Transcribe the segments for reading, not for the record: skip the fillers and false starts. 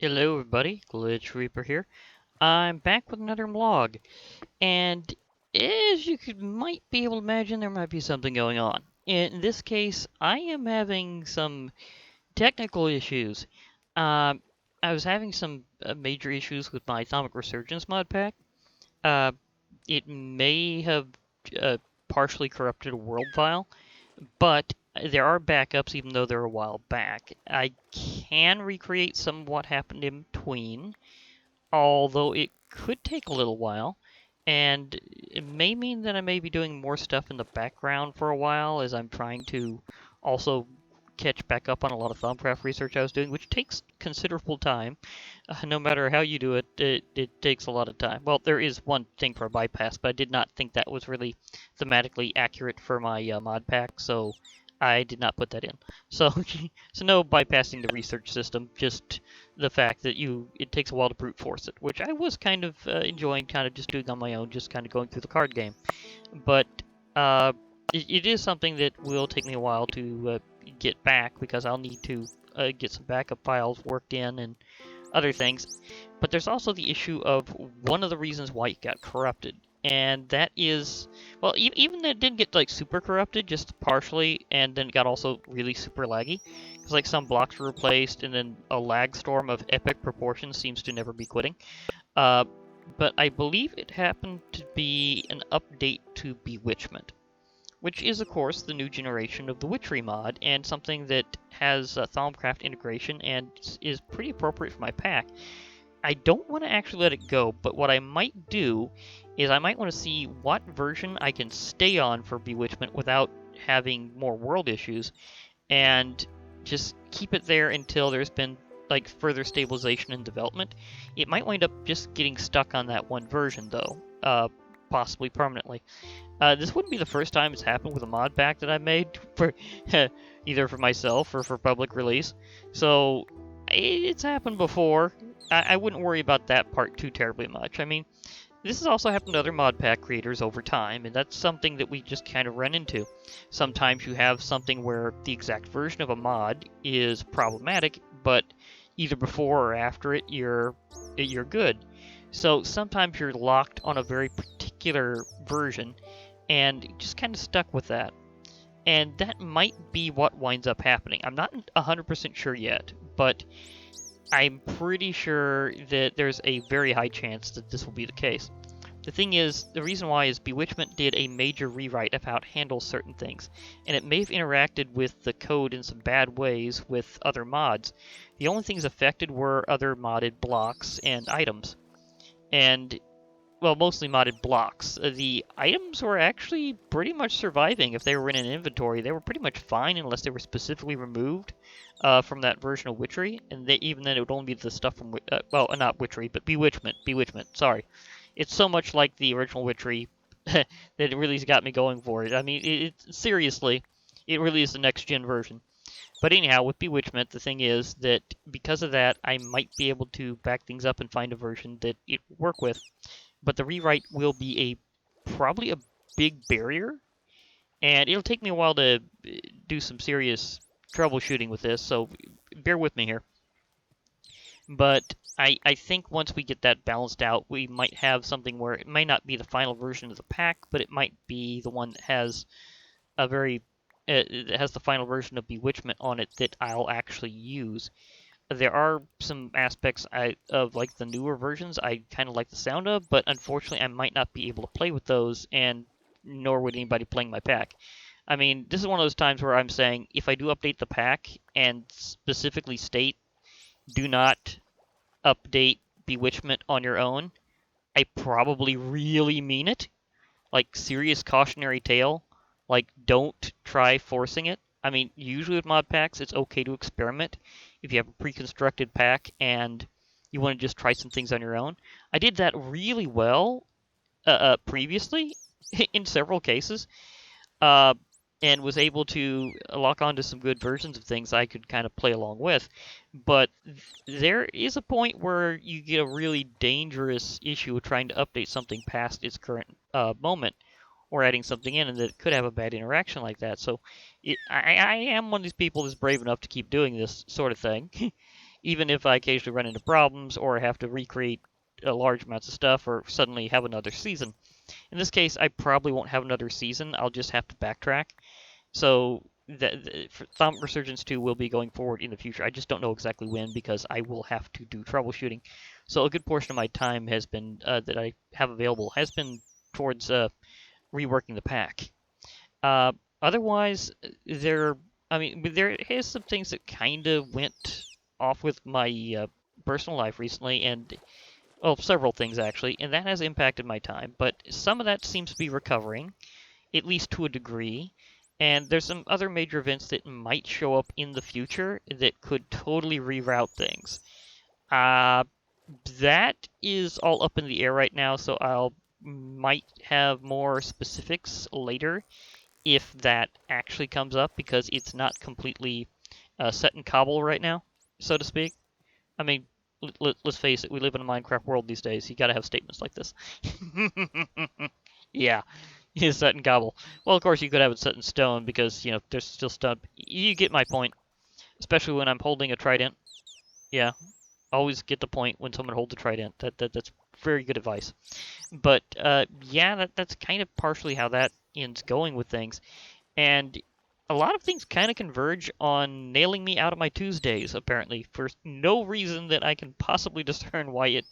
Hello everybody, Glitch Reaper here. I'm back with another vlog, and as you might be able to imagine, there might be something going on. In this case, I am having some technical issues. Um, I was having some major issues with my Atomic Resurgence mod pack. Uh, it may have uh, partially corrupted a world file, but there are backups even though they're a while back. I can recreate some of what happened in between, although it could take a little while, and it may mean that I may be doing more stuff in the background for a while as I'm trying to also catch back up on a lot of Thumbcraft research I was doing, which takes considerable time. No matter how you do it, it takes a lot of time. Well, there is one thing for a bypass, but I did not think that was really thematically accurate for my mod pack, so I did not put that in. So, so no bypassing the research system, just the fact that it takes a while to brute force it, which I was kind of enjoying, kind of just doing on my own, just kind of going through the card game. But uh, it is something that will take me a while to get back because I'll need to get some backup files worked in and other things. But there's also the issue of one of the reasons why it got corrupted, and that is, well, even though it didn't get like super corrupted, just partially, and then it got also really super laggy. Because like some blocks were replaced, and then a lag storm of epic proportions seems to never be quitting. Uh, but I believe it happened to be an update to Bewitchment, which is, of course, the new generation of the Witchery mod, and something that has Thaumcraft integration and is pretty appropriate for my pack. I don't want to actually let it go, but what I might do is I might want to see what version I can stay on for Bewitchment without having more world issues, and just keep it there until there's been like further stabilization and development. It might wind up just getting stuck on that one version though, possibly permanently. This wouldn't be the first time it's happened with a mod pack that I've made for either for myself or for public release. So it's happened before. I wouldn't worry about that part too terribly much. I mean, this has also happened to other mod pack creators over time, and that's something that we just kind of run into. Sometimes you have something where the exact version of a mod is problematic, but either before or after it, you're good. So sometimes you're locked on a very particular version, and just kind of stuck with that. And that might be what winds up happening. I'm not 100% sure yet, but I'm pretty sure that there's a very high chance that this will be the case. The thing is, the reason why is Bewitchment did a major rewrite of how it handles certain things, and it may have interacted with the code in some bad ways with other mods. The only things affected were other modded blocks and items. And well, mostly modded blocks. The items were actually pretty much surviving if they were in an inventory. They were pretty much fine unless they were specifically removed from that version of Witchery, and even then it would only be the stuff from, well, not Witchery, but Bewitchment, sorry. It's so much like the original Witchery that it really has got me going for it. I mean, seriously, it really is the next-gen version. But anyhow, with Bewitchment, the thing is that because of that, I might be able to back things up and find a version that it will work with. But the rewrite will be probably a big barrier, and it'll take me a while to do some serious troubleshooting with this, so bear with me here. But I think once we get that balanced out, we might have something where it may not be the final version of the pack, but it might be the one that has it has the final version of Bewitchment on it that I'll actually use. There are some aspects of like the newer versions I kind of like the sound of, but unfortunately I might not be able to play with those, and nor would anybody playing my pack. I mean, this is one of those times where I'm saying if I do update the pack and specifically state do not update Bewitchment on your own, I probably really mean it. Like serious cautionary tale. Like don't try forcing it. I mean, usually with mod packs, it's okay to experiment if you have a pre-constructed pack and you want to just try some things on your own. I did that really well previously in several cases, uh, and was able to lock onto some good versions of things I could kind of play along with. But there is a point where you get a really dangerous issue of trying to update something past its current moment, or adding something in, and that could have a bad interaction like that. So I am one of these people that's brave enough to keep doing this sort of thing, even if I occasionally run into problems or have to recreate large amounts of stuff or suddenly have another season. In this case, I probably won't have another season. I'll just have to backtrack. So Thumb Resurgence 2 will be going forward in the future. I just don't know exactly when because I will have to do troubleshooting. So a good portion of my time has been that I have available has been towards reworking the pack. Uh, Otherwise, there is some things that kind of went off with my personal life recently, and well, several things actually, and that has impacted my time. But some of that seems to be recovering, at least to a degree. And there's some other major events that might show up in the future that could totally reroute things. Uh, that is all up in the air right now, so I'll might have more specifics later if that actually comes up because it's not completely set in cobble right now, so to speak. I mean, let's face it, we live in a Minecraft world these days. You gotta have statements like this. Yeah, it's set in cobble. Well, of course, you could have it set in stone because, there's still stone. You get my point, especially when I'm holding a trident. Yeah, always get the point when someone holds a trident. That's very good advice. But yeah, that's kind of partially how that ends going with things. And a lot of things kind of converge on nailing me out of my Tuesdays, apparently, for no reason that I can possibly discern why it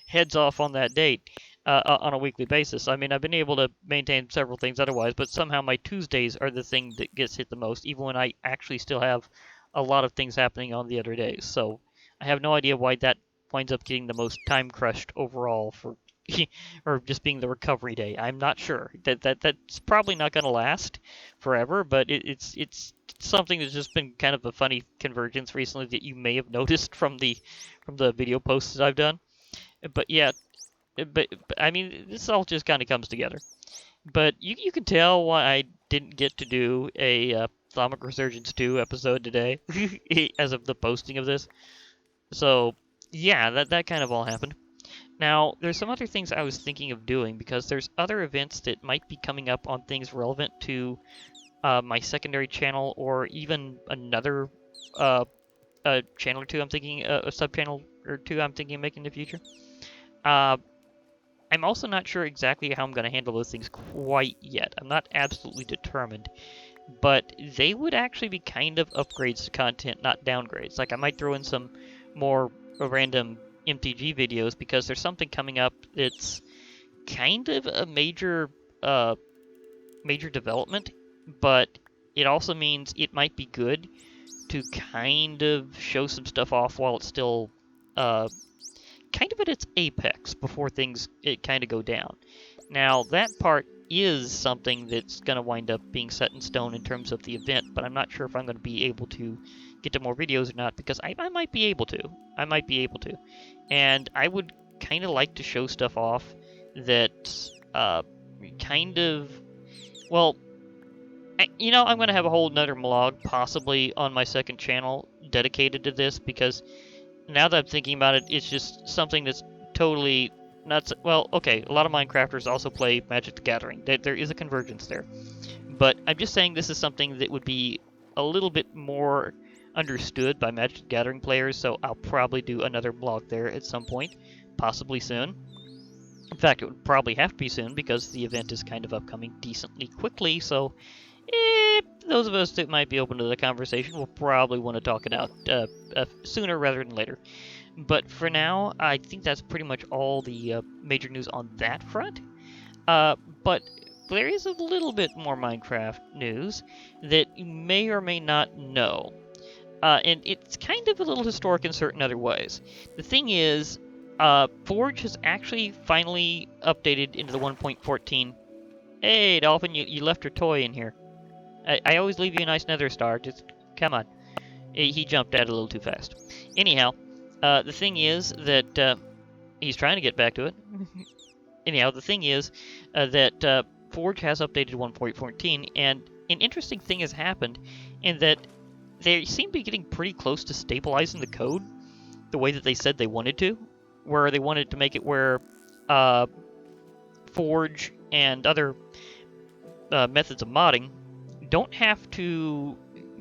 heads off on that date on a weekly basis. I mean, I've been able to maintain several things otherwise, but somehow my Tuesdays are the thing that gets hit the most, even when I actually still have a lot of things happening on the other days. So I have no idea why that winds up getting the most time crushed overall for or just being the recovery day. I'm not sure. That's probably not going to last forever, but it's something that's just been kind of a funny convergence recently that you may have noticed from the video posts that I've done. But yeah, but I mean, this all just kind of comes together. But you can tell why I didn't get to do a Thamic Resurgence 2 episode today as of the posting of this. So yeah, that kind of all happened. Now, there's some other things I was thinking of doing because there's other events that might be coming up on things relevant to my secondary channel or even another channel or two. I'm thinking a sub channel or two. I'm thinking of making in the future. Uh, I'm also not sure exactly how I'm going to handle those things quite yet. I'm not absolutely determined, but they would actually be kind of upgrades to content, not downgrades. Like I might throw in some more random MTG videos because there's something coming up that's kind of a major development, but it also means it might be good to kind of show some stuff off while it's still kind of at its apex before things kind of go down. Now, that part is something that's going to wind up being set in stone in terms of the event, but I'm not sure if I'm going to be able to get to more videos or not because I might be able to. I might be able to. And I would kind of like to show stuff off that kind of, well, I'm going to have a whole nother vlog possibly on my second channel dedicated to this because now that I'm thinking about it, it's just something that's totally nuts. Well, okay, a lot of Minecrafters also play Magic the Gathering. There is a convergence there. But I'm just saying this is something that would be a little bit more understood by Magic the Gathering players, so I'll probably do another vlog there at some point, possibly soon. In fact, it would probably have to be soon because the event is kind of upcoming decently quickly, so those of us that might be open to the conversation will probably want to talk it out sooner rather than later. But for now, I think that's pretty much all the major news on that front. But there is a little bit more Minecraft news that you may or may not know. And it's kind of a little historic in certain other ways. The thing is, Forge has actually finally updated into the 1.14. Hey, Dolphin, you left your toy in here. I always leave you a nice nether star. Just come on. He jumped out a little too fast. Anyhow, the thing is that he's trying to get back to it. Anyhow, the thing is that Forge has updated 1.14, and an interesting thing has happened in that they seem to be getting pretty close to stabilizing the code the way that they said they wanted to, where they wanted to make it where Forge and other methods of modding don't have to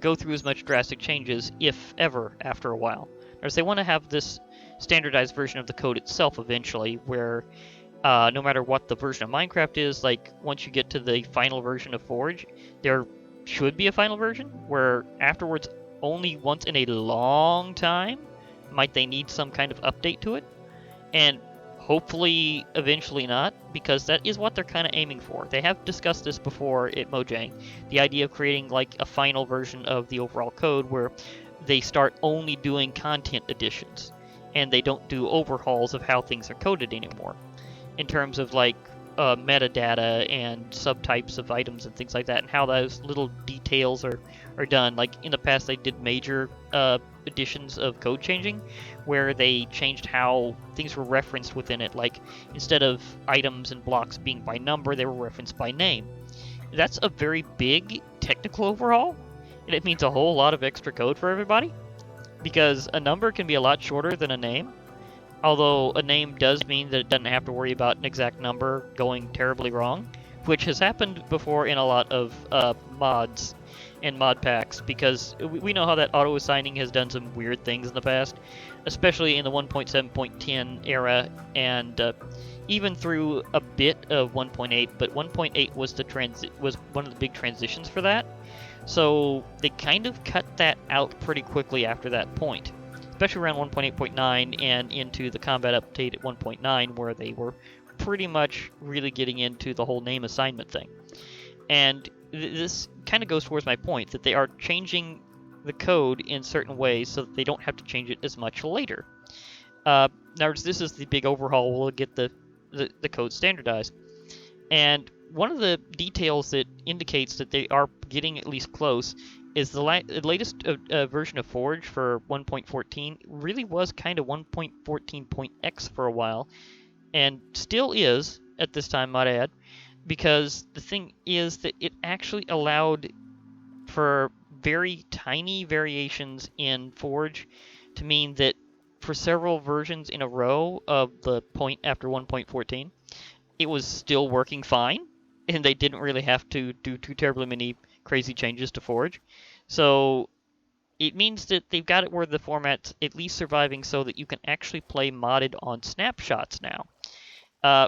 go through as much drastic changes, if ever, after a while. Whereas they want to have this standardized version of the code itself eventually, where no matter what the version of Minecraft is, like once you get to the final version of Forge, there should be a final version where afterwards, only once in a long time, might they need some kind of update to it. And hopefully eventually not, because that is what they're kind of aiming for. They have discussed this before at Mojang, the idea of creating like a final version of the overall code where they start only doing content additions and they don't do overhauls of how things are coded anymore in terms of like metadata and subtypes of items and things like that, and how those little details are done. Like in the past, they did major additions of code changing, where they changed how things were referenced within it. Like instead of items and blocks being by number, they were referenced by name. That's a very big technical overhaul, and it means a whole lot of extra code for everybody, because a number can be a lot shorter than a name. Although a name does mean that it doesn't have to worry about an exact number going terribly wrong, which has happened before in a lot of mods and mod packs, because we know how that auto-assigning has done some weird things in the past, especially in the 1.7.10 era, and even through a bit of 1.8, but 1.8 was one of the big transitions for that, so they kind of cut that out pretty quickly after that point. Especially around 1.8.9 and into the combat update at 1.9, where they were pretty much really getting into the whole name assignment thing. And this kind of goes towards my point, that they are changing the code in certain ways so that they don't have to change it as much later. Now, this is the big overhaul. We'll get the code standardized. And one of the details that indicates that they are getting at least close is the latest version of Forge for 1.14 really was kind of 1.14.x for a while, and still is at this time, might I add, because the thing is that it actually allowed for very tiny variations in Forge to mean that for several versions in a row of the point after 1.14, it was still working fine, and they didn't really have to do too terribly many crazy changes to Forge. So it means that they've got it where the format's at least surviving so that you can actually play modded on snapshots now.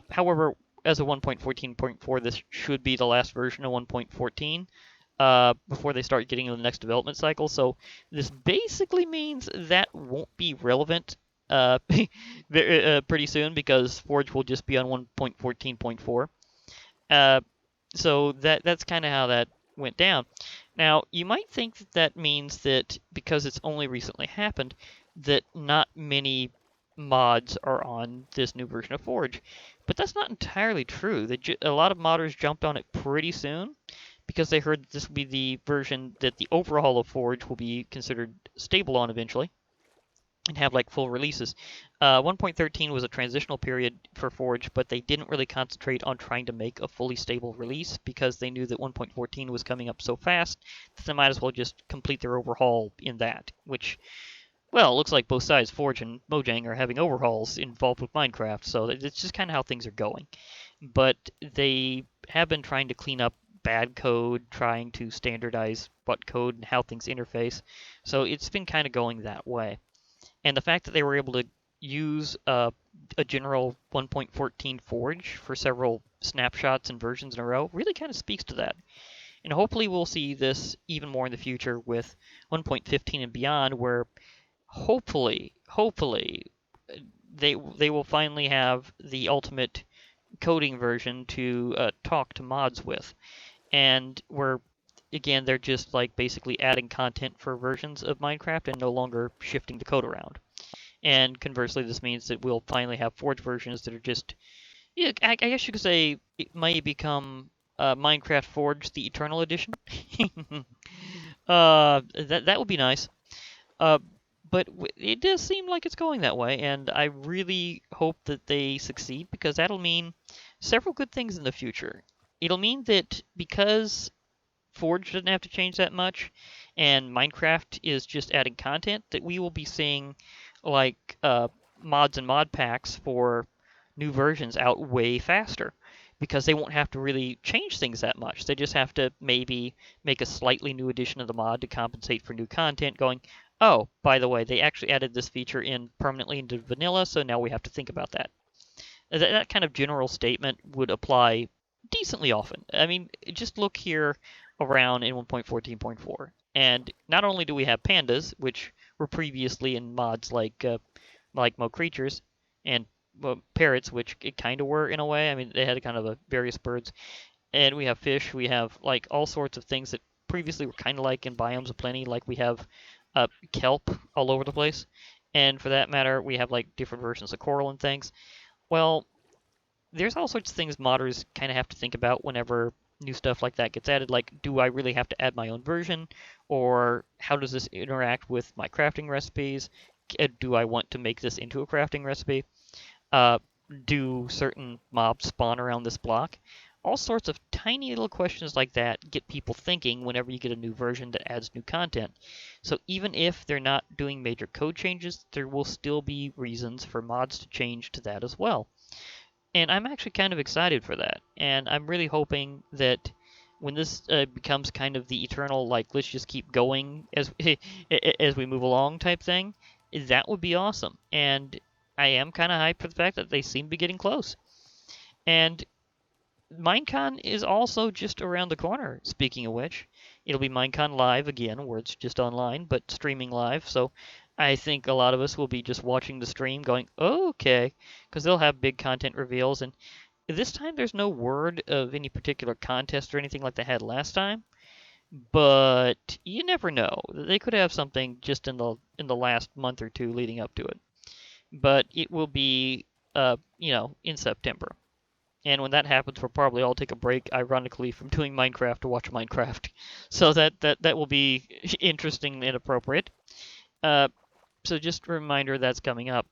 However, as of 1.14.4, this should be the last version of 1.14 before they start getting into the next development cycle. So this basically means that won't be relevant pretty soon, because Forge will just be on 1.14.4. So that's kind of how that went down. Now, you might think that that means that because it's only recently happened, that not many mods are on this new version of Forge. But that's not entirely true. A lot of modders jumped on it pretty soon because they heard that this will be the version that the overhaul of Forge will be considered stable on eventually and have like full releases. 1.13 was a transitional period for Forge, but they didn't really concentrate on trying to make a fully stable release because they knew that 1.14 was coming up so fast that they might as well just complete their overhaul in that, which, well, it looks like both sides, Forge and Mojang, are having overhauls involved with Minecraft, so it's just kind of how things are going. But they have been trying to clean up bad code, trying to standardize what code and how things interface, so it's been kind of going that way. And the fact that they were able to use a general 1.14 Forge for several snapshots and versions in a row really kind of speaks to that. And hopefully we'll see this even more in the future with 1.15 and beyond, where hopefully they will finally have the ultimate coding version to talk to mods with. And where, again, they're just like basically adding content for versions of Minecraft and no longer shifting the code around. And conversely, this means that we'll finally have Forge versions that are just, yeah, I guess you could say it may become Minecraft Forge the Eternal Edition. That would be nice. But it does seem like it's going that way, and I really hope that they succeed, because that'll mean several good things in the future. It'll mean that because Forge doesn't have to change that much, and Minecraft is just adding content, that we will be seeing like mods and mod packs for new versions out way faster. because they won't have to really change things that much. They just have to maybe make a slightly new edition of the mod to compensate for new content going, oh, by the way, they actually added this feature in permanently into vanilla, so now we have to think about that. That kind of general statement would apply decently often. I mean, just look here around in 1.14.4. And not only do we have pandas, which were previously in mods like Mo Creatures, and parrots, which it kind of were in a way. I mean, they had kind of a various birds, and we have fish. We have like all sorts of things that previously were kind of like in biomes of plenty. Like we have kelp all over the place, and for that matter, we have like different versions of coral and things. Well, there's all sorts of things modders kind of have to think about whenever new stuff like that gets added. Like, do I really have to add my own version, or how does this interact with my crafting recipes? Do I want to make this into a crafting recipe? Uh, do certain mobs spawn around this block? All sorts of tiny little questions like that get people thinking whenever you get a new version that adds new content. So even if they're not doing major code changes, there will still be reasons for mods to change to that as well. And I'm actually kind of excited for that. And I'm really hoping that when this becomes kind of the eternal, like, let's just keep going as as we move along type thing, that would be awesome. And I am kind of hyped for the fact that they seem to be getting close. And Minecon is also just around the corner, speaking of which. It'll be Minecon Live again, where it's just online, but streaming live. So I think a lot of us will be just watching the stream going, oh, okay, because they'll have big content reveals. And this time there's no word of any particular contest or anything like they had last time. But you never know. They could have something just in the last month or two leading up to it. But it will be, in September. And when that happens, we'll probably all take a break, ironically, from doing Minecraft to watch Minecraft. So that will be interesting and appropriate. Uh, so just a reminder that's coming up.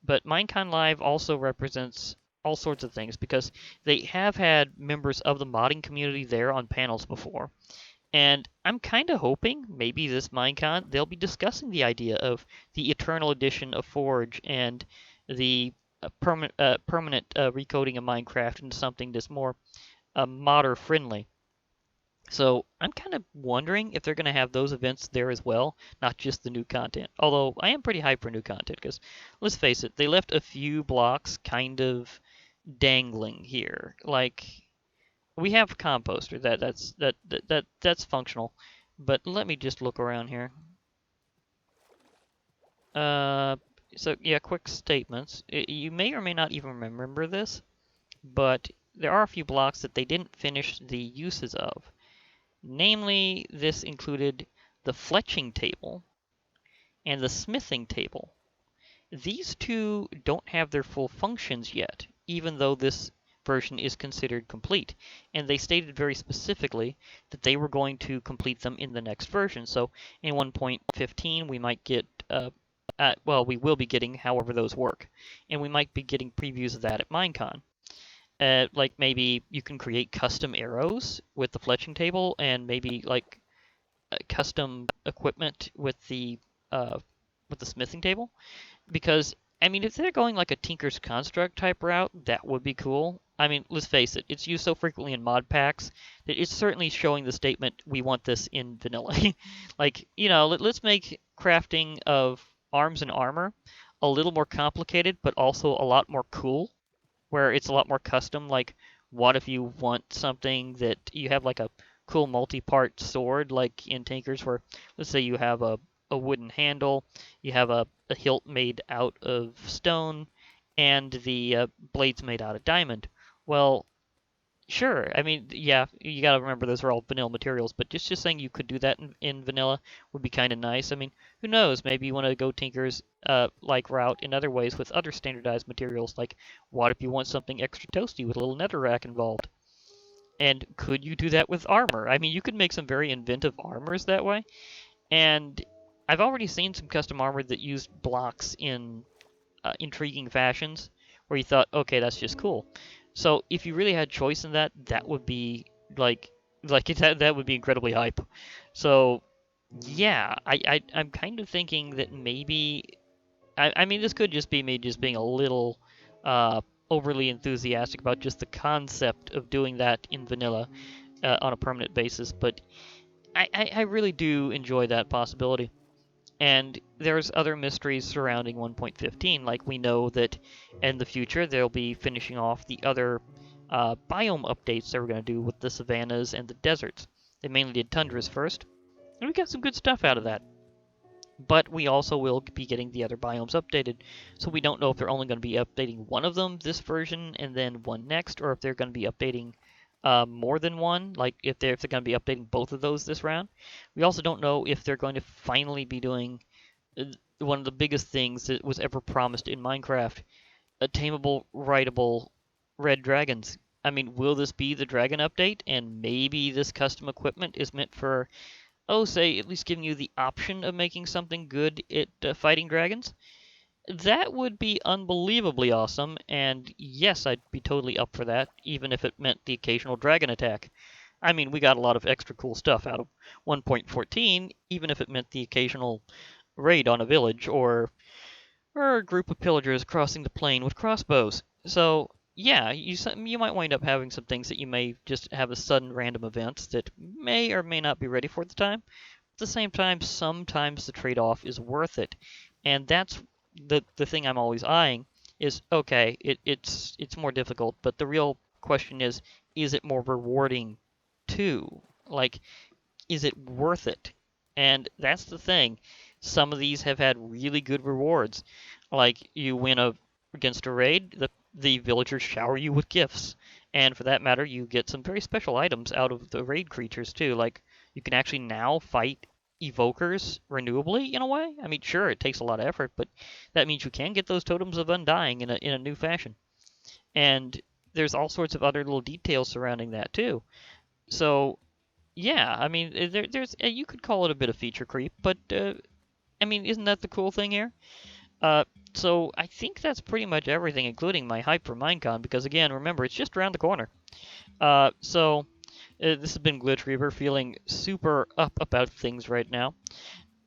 But Minecon Live also represents all sorts of things because they have had members of the modding community there on panels before. And I'm kind of hoping maybe this Minecon they'll be discussing the idea of the Eternal Edition of Forge and the permanent recoding of Minecraft into something that's more modder friendly. So I'm kind of wondering if they're going to have those events there as well, not just the new content. Although I am pretty hyped for new content because let's face it, they left a few blocks kind of dangling here. Like we have composter that's functional, but let me just look around here. Uh, so yeah, quick statements. You may or may not even remember this, but there are a few blocks that they didn't finish the uses of. Namely, this included the fletching table and the smithing table. These two don't have their full functions yet, even though this version is considered complete. And they stated very specifically that they were going to complete them in the next version. So in 1.15, we might get, we will be getting however those work. And we might be getting previews of that at Minecon. Like maybe you can create custom arrows with the fletching table and maybe like custom equipment with the smithing table. Because I mean, if they're going like a Tinker's Construct type route, that would be cool. I mean, let's face it, it's used so frequently in mod packs that it's certainly showing the statement, we want this in vanilla. Like, let's make crafting of arms and armor a little more complicated, but also a lot more cool, where it's a lot more custom. Like, what if you want something that you have like a cool multi-part sword, like in Tinkers, where let's say you have a wooden handle, you have a hilt made out of stone, and the blades made out of diamond. Well, sure. I mean, yeah, you got to remember those are all vanilla materials, but just saying you could do that in vanilla would be kind of nice. I mean, who knows? Maybe you want to go Tinker's like route in other ways with other standardized materials. Like, what if you want something extra toasty with a little netherrack involved? And could you do that with armor? I mean, you could make some very inventive armors that way. And I've already seen some custom armor that used blocks in intriguing fashions where you thought, okay, that's just cool. So if you really had choice in that, that would be that would be incredibly hype. So yeah, I'm kind of thinking that maybe I mean this could just be me just being a overly enthusiastic about just the concept of doing that in vanilla on a permanent basis, but I really do enjoy that possibility. And there's other mysteries surrounding 1.15, like we know that in the future they'll be finishing off the other biome updates they were going to do with the savannas and the deserts. They mainly did tundras first, and we got some good stuff out of that. But we also will be getting the other biomes updated, so we don't know if they're only going to be updating one of them this version and then one next, or if they're going to be updating more than one, like if they're going to be updating both of those this round. We also don't know if they're going to finally be doing uh, one of the biggest things that was ever promised in Minecraft: tameable, rideable red dragons. I mean, will this be the dragon update? And maybe this custom equipment is meant for, oh, say, at least giving you the option of making something good at fighting dragons? That would be unbelievably awesome, and yes, I'd be totally up for that, even if it meant the occasional dragon attack. I mean, we got a lot of extra cool stuff out of 1.14, even if it meant the occasional raid on a village, or a group of pillagers crossing the plain with crossbows. So, yeah, you might wind up having some things that you may just have a sudden random events that may or may not be ready for at the time. At the same time, sometimes the trade-off is worth it, and that's the thing I'm always eyeing. Is okay, it's more difficult, but the real question is it more rewarding too? Like, is it worth it? And that's the thing. Some of these have had really good rewards. Like you win against a raid, the villagers shower you with gifts. And for that matter, you get some very special items out of the raid creatures too. Like you can actually now fight evokers renewably in a way. I mean, sure, it takes a lot of effort, but that means you can get those totems of undying in a new fashion. And there's all sorts of other little details surrounding that too. So yeah, I mean, there's you could call it a bit of feature creep, but I mean, isn't that the cool thing here? Uh, so I think that's pretty much everything, including my hype for Minecon, because again, remember, it's just around the corner. This has been Glitch Reaper, feeling super up about things right now.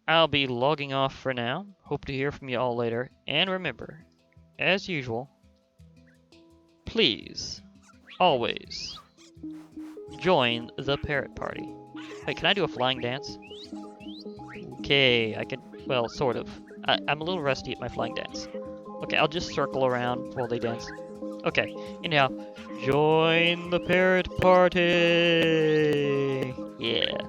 I'll be logging off for now. Hope to hear from you all later, and remember, as usual, please, always, join the parrot party. Wait, can I do a flying dance? Okay, I can, well, sort of. I'm a little rusty at my flying dance. Okay, I'll just circle around while they dance. Okay, anyhow, join the parrot party! Yeah.